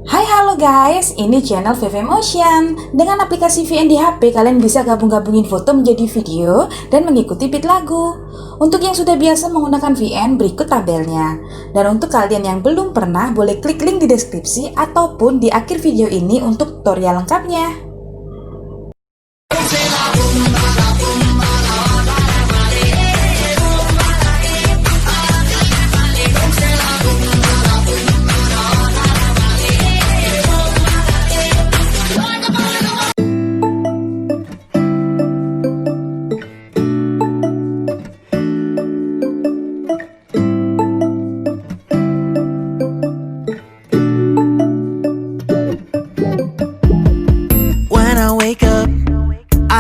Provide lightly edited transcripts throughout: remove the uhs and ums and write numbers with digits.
Hai halo guys, ini channel VV Motion. Dengan aplikasi VN di HP, kalian bisa gabung-gabungin foto menjadi video dan mengikuti beat lagu. Untuk yang sudah biasa menggunakan VN, berikut tabelnya. Dan untuk kalian yang belum pernah, boleh klik link di deskripsi ataupun di akhir video ini untuk tutorial lengkapnya.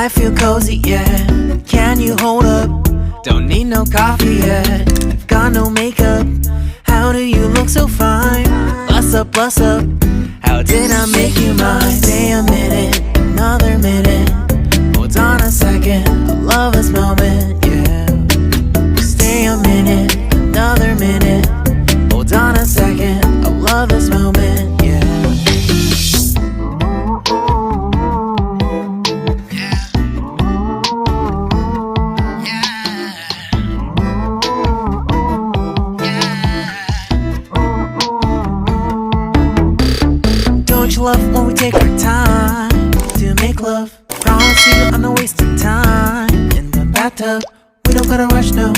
I feel cozy, yeah. Can you hold up? Don't need no coffee yet. I've got no makeup. How do you look so fine? Bust up, bust up. How did I make you mine? Stay a minute, another minute. Hold on a second, I love this moment, yeah. Stay a minute, another minute. Hold on a second, I love this moment, yeah. Love when we take our time to make love. Promise you I'm not wasting time in the bathtub. We don't gotta rush, no.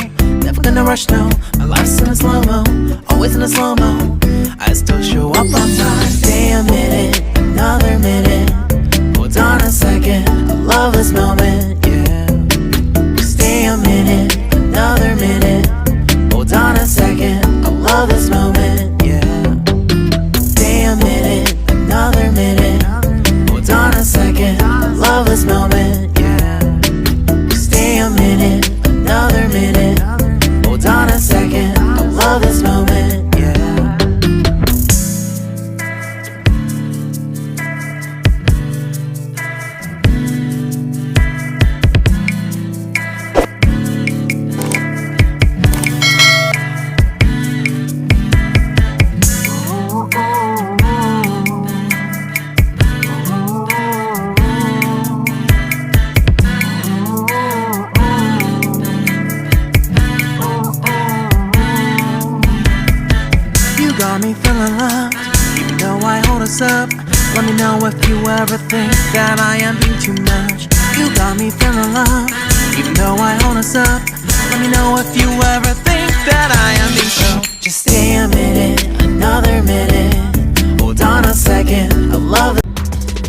Never gonna rush, no. My life's in a slow-mo, always in a slow-mo. I still show up on time. Stay a minute, another minute. Hold on a second, I love this moment, yeah. Stay a minute, another minute. Hold on a second, I love this moment, yeah. Stay a minute, another minute. Hold on a second, I love this moment, yeah. Stay a minute, another minute. Hold on a second, I love this moment, yeah. Got me feeling loved, even though I hold us up. Let me know if you ever think that I am being too much. You got me feeling loved, even though I hold us up. Let me know if you ever think that I am being so. Just stay a minute, another minute. Hold on a second, I love it.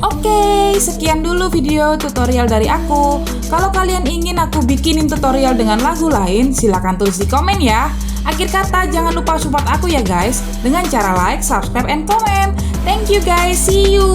Oke, sekian dulu video tutorial dari aku. Kalau kalian ingin aku bikinin tutorial dengan lagu lain, silahkan tulis di komen ya. Akhir kata, jangan lupa support aku ya guys, dengan cara like, subscribe, and comment. Thank you guys, see you!